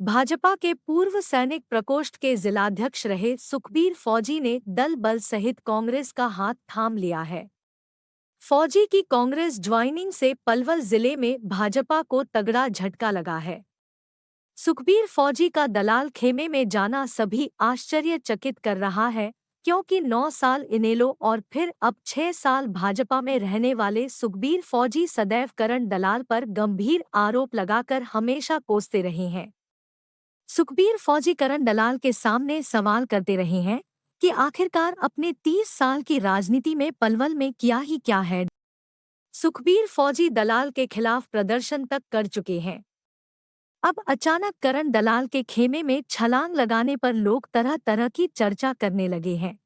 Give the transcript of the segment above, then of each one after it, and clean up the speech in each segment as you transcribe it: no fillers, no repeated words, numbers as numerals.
भाजपा के पूर्व सैनिक प्रकोष्ठ के जिलाध्यक्ष रहे सुखबीर फौजी ने दल बल सहित कांग्रेस का हाथ थाम लिया है। फौजी की कांग्रेस ज्वाइनिंग से पलवल जिले में भाजपा को तगड़ा झटका लगा है। सुखबीर फौजी का दलाल खेमे में जाना सभी आश्चर्यचकित कर रहा है, क्योंकि 9 साल इनेलो और फिर अब 6 साल भाजपा में रहने वाले सुखबीर फौजी सदैव करण दलाल पर गंभीर आरोप लगाकर हमेशा कोसते रहे हैं। सुखबीर फौजी करण दलाल के सामने सवाल करते रहे हैं कि आखिरकार अपने 30 साल की राजनीति में पलवल में किया ही क्या है। सुखबीर फौजी दलाल के खिलाफ प्रदर्शन तक कर चुके हैं। अब अचानक करण दलाल के खेमे में छलांग लगाने पर लोग तरह तरह की चर्चा करने लगे हैं।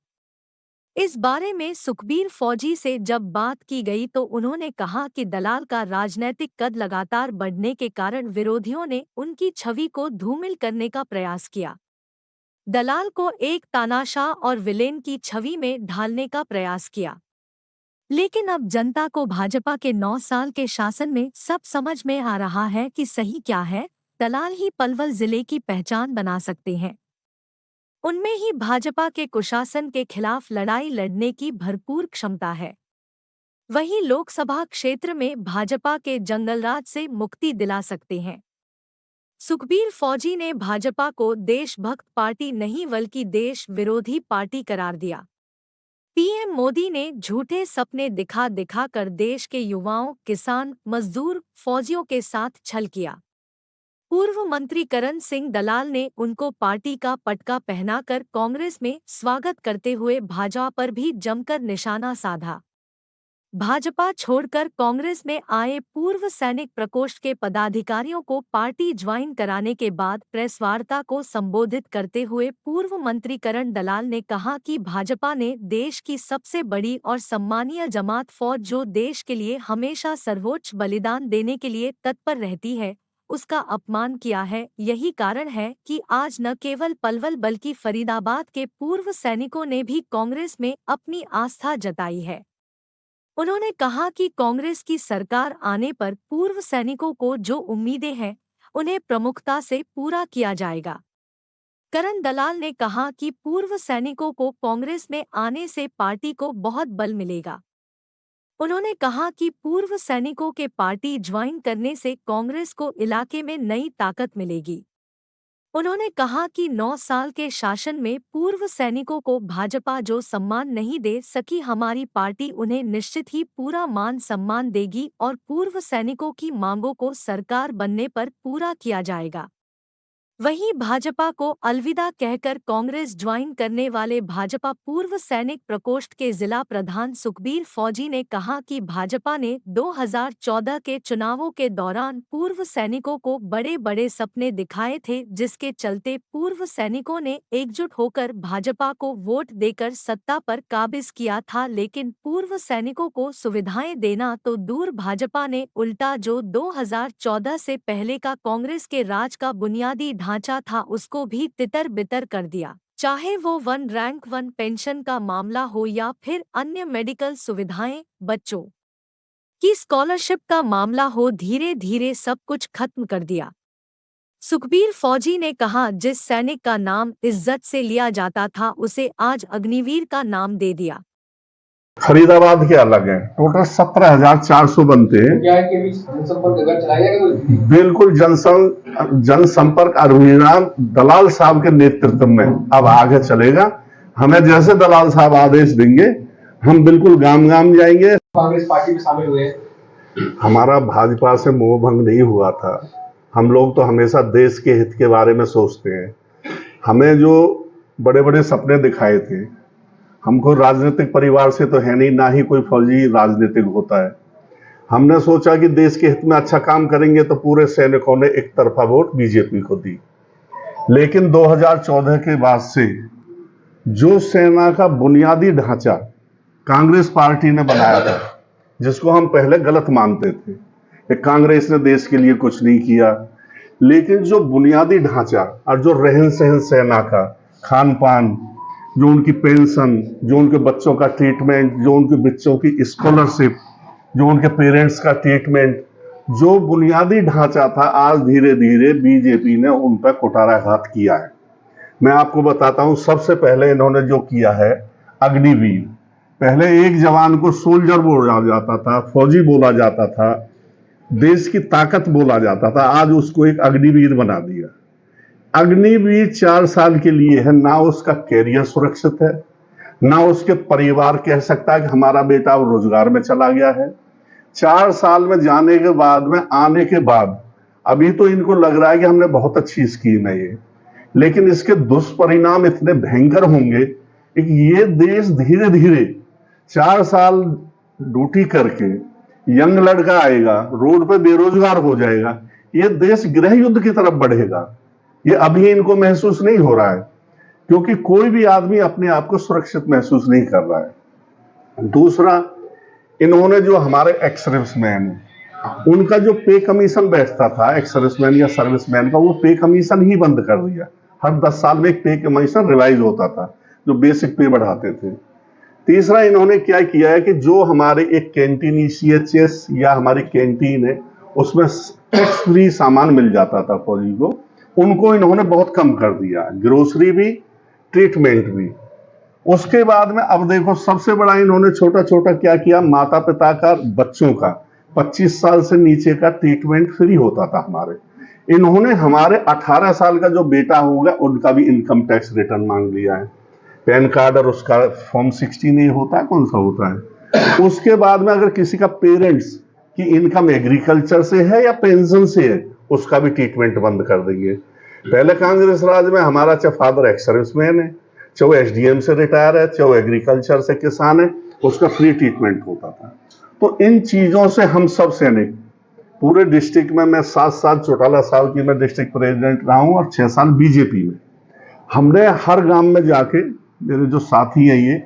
इस बारे में सुखबीर फौजी से जब बात की गई तो उन्होंने कहा कि दलाल का राजनैतिक कद लगातार बढ़ने के कारण विरोधियों ने उनकी छवि को धूमिल करने का प्रयास किया। दलाल को एक तानाशाह और विलेन की छवि में ढालने का प्रयास किया। लेकिन अब जनता को भाजपा के 9 साल के शासन में सब समझ में आ रहा है कि सही क्या है। दलाल ही पलवल जिले की पहचान बना सकते हैं। उनमें ही भाजपा के कुशासन के खिलाफ लड़ाई लड़ने की भरपूर क्षमता है। वहीं लोकसभा क्षेत्र में भाजपा के जंगलराज से मुक्ति दिला सकते हैं। सुखबीर फौजी ने भाजपा को देशभक्त पार्टी नहीं बल्कि देश विरोधी पार्टी करार दिया। पीएम मोदी ने झूठे सपने दिखा दिखा कर देश के युवाओं, किसान, मजदूर, फौजियों के साथ छल किया। पूर्व मंत्री करण सिंह दलाल ने उनको पार्टी का पटका पहनाकर कांग्रेस में स्वागत करते हुए भाजपा पर भी जमकर निशाना साधा। भाजपा छोड़कर कांग्रेस में आए पूर्व सैनिक प्रकोष्ठ के पदाधिकारियों को पार्टी ज्वाइन कराने के बाद प्रेस वार्ता को संबोधित करते हुए पूर्व मंत्री करण दलाल ने कहा कि भाजपा ने देश की सबसे बड़ी और सम्मानीय जमात फौज, जो देश के लिए हमेशा सर्वोच्च बलिदान देने के लिए तत्पर रहती है, उसका अपमान किया है। यही कारण है कि आज न केवल पलवल बल्कि फरीदाबाद के पूर्व सैनिकों ने भी कांग्रेस में अपनी आस्था जताई है। उन्होंने कहा कि कांग्रेस की सरकार आने पर पूर्व सैनिकों को जो उम्मीदें हैं, उन्हें प्रमुखता से पूरा किया जाएगा। करण दलाल ने कहा कि पूर्व सैनिकों को कांग्रेस में आने से पार्टी को बहुत बल मिलेगा। उन्होंने कहा कि पूर्व सैनिकों के पार्टी ज्वाइन करने से कांग्रेस को इलाके में नई ताकत मिलेगी। उन्होंने कहा कि 9 साल के शासन में पूर्व सैनिकों को भाजपा जो सम्मान नहीं दे सकी, हमारी पार्टी उन्हें निश्चित ही पूरा मान सम्मान देगी और पूर्व सैनिकों की मांगों को सरकार बनने पर पूरा किया जाएगा। वहीं भाजपा को अलविदा कहकर कांग्रेस ज्वाइन करने वाले भाजपा पूर्व सैनिक प्रकोष्ठ के जिला प्रधान सुखबीर फौजी ने कहा कि भाजपा ने 2014 के चुनावों के दौरान पूर्व सैनिकों को बड़े बड़े सपने दिखाए थे, जिसके चलते पूर्व सैनिकों ने एकजुट होकर भाजपा को वोट देकर सत्ता पर काबिज किया था। लेकिन पूर्व सैनिकों को सुविधाएं देना तो दूर, भाजपा ने उल्टा जो 2014 से पहले का कांग्रेस के राज का बुनियादी ढांचा था, उसको भी तितर बितर कर दिया। चाहे वो 1 रैंक 1 पेंशन का मामला हो या फिर अन्य मेडिकल सुविधाएं, बच्चों की स्कॉलरशिप का मामला हो, धीरे धीरे सब कुछ खत्म कर दिया। सुखबीर फौजी ने कहा, जिस सैनिक का नाम इज्जत से लिया जाता था उसे आज अग्निवीर का नाम दे दिया। फरीदाबाद के अलग है, टोटल 17,400 बनते हैं। क्या है कि अभी जनसंपर्क अगर चलाया गया बिल्कुल जनसंपर्क अभियान दलाल साहब के नेतृत्व में अब आगे चलेगा। हमें जैसे दलाल साहब आदेश देंगे हम बिल्कुल गांव गांव जाएंगे। कांग्रेस पार्टी में शामिल हुए, हमारा भाजपा से मोह भंग नहीं हुआ था। हम लोग तो हमेशा देश के हित के बारे में सोचते हैं। हमें जो बड़े बड़े सपने दिखाए थे, हमको राजनीतिक परिवार से तो है नहीं, ना ही कोई फौजी राजनीतिक होता है। हमने सोचा कि देश के हित में अच्छा काम करेंगे तो पूरे सैनिकों ने एक तरफा वोट बीजेपी को दी। लेकिन 2014 के बाद से जो सेना का बुनियादी ढांचा कांग्रेस पार्टी ने बनाया था, जिसको हम पहले गलत मानते थे कि कांग्रेस ने देश के लिए कुछ नहीं किया, लेकिन जो बुनियादी ढांचा और जो रहन सहन सेना का, खान पान, जो उनकी पेंशन, जो उनके बच्चों का ट्रीटमेंट, जो उनके बच्चों की स्कॉलरशिप, जो उनके पेरेंट्स का ट्रीटमेंट, जो बुनियादी ढांचा था, आज धीरे धीरे बीजेपी ने उन पर कुठाराघात किया है। मैं आपको बताता हूं, सबसे पहले इन्होंने जो किया है, अग्निवीर। पहले एक जवान को सोल्जर बोला जाता था, फौजी बोला जाता था, देश की ताकत बोला जाता था, आज उसको एक अग्निवीर बना दिया। अग्निवीर 4 साल के लिए है, ना उसका कैरियर सुरक्षित है, ना उसके परिवार कह सकता है कि हमारा बेटा अब रोजगार में चला गया है। 4 साल में जाने के बाद में आने के बाद अभी तो इनको लग रहा है कि हमने बहुत अच्छी स्कीम है ये, लेकिन इसके दुष्परिणाम इतने भयंकर होंगे कि ये देश धीरे धीरे 4 साल ड्यूटी करके यंग लड़का आएगा, रोड पे बेरोजगार हो जाएगा, ये देश गृह युद्ध की तरफ बढ़ेगा। ये अभी इनको महसूस नहीं हो रहा है, क्योंकि कोई भी आदमी अपने आप को सुरक्षित महसूस नहीं कर रहा है। दूसरा, इन्होंने जो हमारे एक्स सर्विसमैन, उनका जो पे कमीशन बैठता था एक्स सर्विसमैन या सर्विसमैन का, वो पे कमीशन ही बंद कर दिया। हर 10 साल में एक पे कमीशन रिवाइज होता था, जो बेसिक पे बढ़ाते थे। तीसरा, इन्होंने क्या किया है कि जो हमारे एक कैंटीन CHS या हमारी कैंटीन है, उसमें टैक्स फ्री सामान मिल जाता था फौजी को, उनको इन्होंने बहुत कम कर दिया, ग्रोसरी भी, ट्रीटमेंट भी। उसके बाद में अब देखो, सबसे बड़ा इन्होंने छोटा छोटा क्या किया, माता पिता का, बच्चों का 25 साल से नीचे का ट्रीटमेंट फ्री होता था हमारे। इन्होंने हमारे 18 साल का जो बेटा होगा उनका भी इनकम टैक्स रिटर्न मांग लिया है। पैन कार्ड और उसका फॉर्म 60 नहीं होता है, कौन सा होता है। उसके बाद में अगर किसी का पेरेंट्स की इनकम एग्रीकल्चर से है या पेंशन से है, उसका भी ट्रीटमेंट बंद कर देंगे। पहले कांग्रेस राज में हमारा चाहे फादर एक्स सर्विसमैन है, चाहे वो SDM से रिटायर है, चाहे वो एग्रीकल्चर से किसान है, उसका फ्री ट्रीटमेंट होता था। तो इन चीजों से हम सब सैनिक पूरे डिस्ट्रिक्ट में, मैं 7 साल चौटाला साहब की मैं डिस्ट्रिक्ट प्रेसिडेंट रहा हूं और 6 साल बीजेपी में, हमने हर गांव में जाके, मेरे जो साथी हैं ये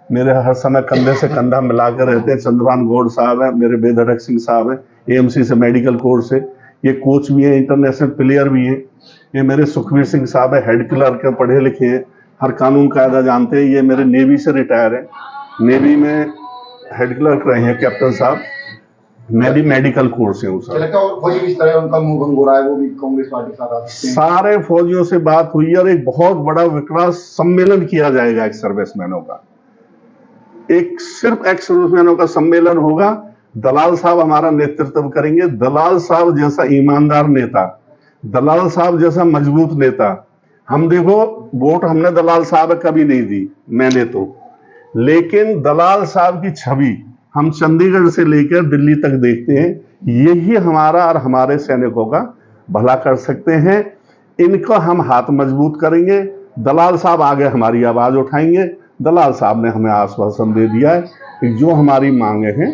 मेरे हर समय कंधे से कंधा मिलाकर रहते हैं, चंद्रभान गौड़ साहब हैं, मेरे बेधड़क सिंह साहब हैं, AMC से मेडिकल कोर्स से, ये कोच भी हैं, इंटरनेशनल प्लेयर भी हैं, ये मेरे सुखबीर सिंह साहब है, हेड क्लर्क हैं, पढ़े लिखे हैं, हर कानून कायदा जानते हैं, ये मेरे नेवी से रिटायर है, नेवी में हेड क्लर्क रहे हैं कैप्टन साहब, मैं भी मेडिकल कोर्स है उसका। और फौजी किस तरह उनका मुंह भंग हो रहा है, वो भी कांग्रेस पार्टी के साथ आते हैं। सारे फौजियों से बात हुई और एक बहुत बड़ा विकास सम्मेलन किया जाएगा एक्स सर्विसमैनों का, एक सिर्फ एक्स सर्विसमैनों का सम्मेलन होगा। दलाल साहब हमारा नेतृत्व करेंगे। दलाल साहब जैसा ईमानदार नेता, दलाल साहब जैसा मजबूत नेता, हम देखो वोट हमने दलाल साहब कभी नहीं दी, मैंने तो, लेकिन दलाल साहब की छवि हम चंडीगढ़ से लेकर दिल्ली तक देखते हैं, यही हमारा और हमारे सैनिकों का भला कर सकते हैं। इनको हम हाथ मजबूत करेंगे, दलाल साहब आगे हमारी आवाज उठाएंगे। दलाल साहब ने हमें आश्वासन दे दिया है कि जो हमारी मांगे हैं,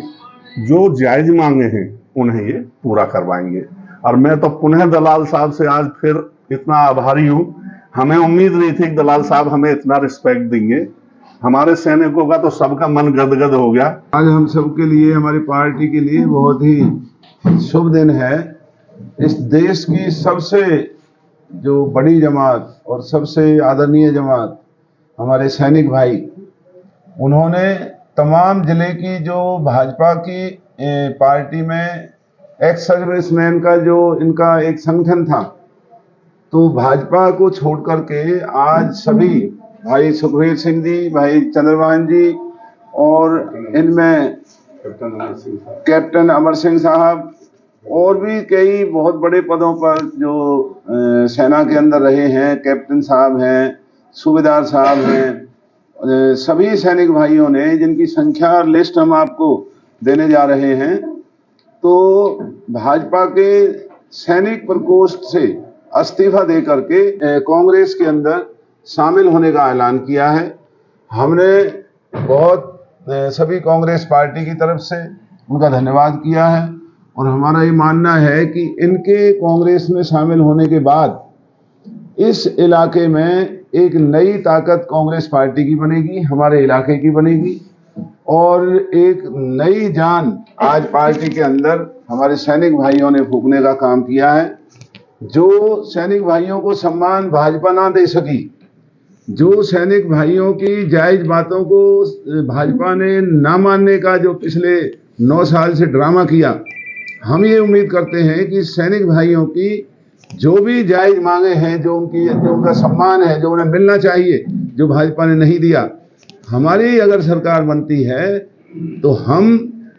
जो जायज मांगे हैं, उन्हें ये पूरा करवाएंगे। और मैं तो पुनः दलाल साहब से आज फिर इतना आभारी हूं। हमें उम्मीद नहीं थी कि दलाल साहब हमें इतना रिस्पेक्ट देंगे। हमारे सैनिकों का तो सबका मन गदगद हो गया। आज हम सबके लिए, हमारी पार्टी के लिए बहुत ही शुभ दिन है। इस देश की सबसे जो बड़ी जमात और सबसे आदरणीय जमात हमारे सैनिक भाई, उन्होंने तमाम जिले की जो भाजपा की पार्टी में एक्स सर्विसमैन का जो इनका एक संगठन था, तो भाजपा को छोड़ करके आज सभी भाई सुखबीर सिंह जी, भाई चंद्रभान जी और इनमें कैप्टन अमर सिंह साहब और भी कई बहुत बड़े पदों पर जो सेना के अंदर रहे हैं, कैप्टन साहब हैं, सूबेदार साहब हैं, सभी सैनिक भाइयों ने, जिनकी संख्या और लिस्ट हम आपको देने जा रहे हैं, तो भाजपा के सैनिक प्रकोष्ठ से इस्तीफा दे करके कांग्रेस के अंदर शामिल होने का ऐलान किया है। हमने बहुत सभी कांग्रेस पार्टी की तरफ से उनका धन्यवाद किया है और हमारा ये मानना है कि इनके कांग्रेस में शामिल होने के बाद इस इलाके में एक नई ताकत कांग्रेस पार्टी की बनेगी, हमारे इलाके की बनेगी और एक नई जान आज पार्टी के अंदर हमारे सैनिक भाइयों ने फूंकने का काम किया है। जो सैनिक भाइयों को सम्मान भाजपा ना दे सकी, जो सैनिक भाइयों की जायज बातों को भाजपा ने ना मानने का जो पिछले 9 साल से ड्रामा किया, हम ये उम्मीद करते हैं कि सैनिक भाइयों की जो भी जायज मांगे हैं, जो उनका सम्मान है, जो उन्हें मिलना चाहिए, जो भाजपा ने नहीं दिया, हमारी अगर सरकार बनती है तो हम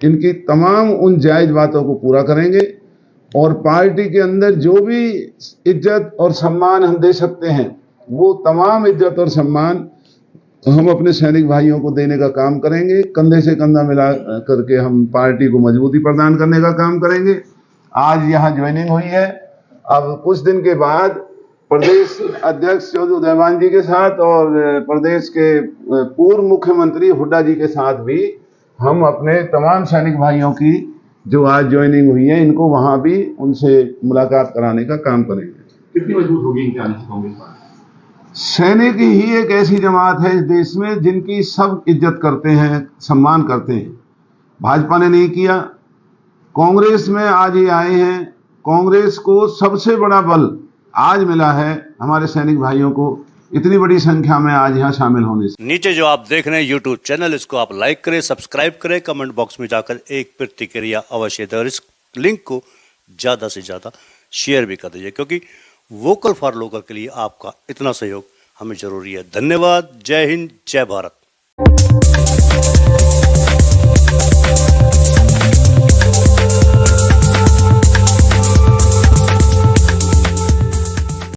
इनकी तमाम उन जायज बातों को पूरा करेंगे और पार्टी के अंदर जो भी इज्जत और सम्मान हम दे सकते हैं, वो तमाम इज्जत और सम्मान हम अपने सैनिक भाइयों को देने का काम करेंगे। कंधे से कंधा मिला करके हम पार्टी को मजबूती प्रदान करने का काम करेंगे। आज यहाँ ज्वाइनिंग हुई है, अब कुछ दिन के बाद प्रदेश अध्यक्ष चौधरी उदयमान जी के साथ और प्रदेश के पूर्व मुख्यमंत्री हुड्डा जी के साथ भी हम अपने तमाम सैनिक भाइयों की जो आज ज्वाइनिंग हुई है, इनको वहां भी उनसे मुलाकात कराने का काम करेंगे। कितनी मजबूत होगी इनके आने से कांग्रेस पार्टी? सैनिक ही एक ऐसी जमात है इस देश में जिनकी सब इज्जत करते हैं, सम्मान करते हैं। भाजपा ने नहीं किया, कांग्रेस में आज ये आए हैं। कांग्रेस को सबसे बड़ा बल आज मिला है हमारे सैनिक भाइयों को, इतनी बड़ी संख्या में आज यहाँ शामिल होने से। नीचे जो आप देख रहे हैं यूट्यूब चैनल, इसको आप लाइक करें, सब्सक्राइब करें, कमेंट बॉक्स में जाकर एक प्रतिक्रिया अवश्य दें और इस लिंक को ज्यादा से ज्यादा शेयर भी कर दीजिए, क्योंकि वोकल फॉर लोकल के लिए आपका इतना सहयोग हमें जरूरी है। धन्यवाद। जय हिंद, जय भारत।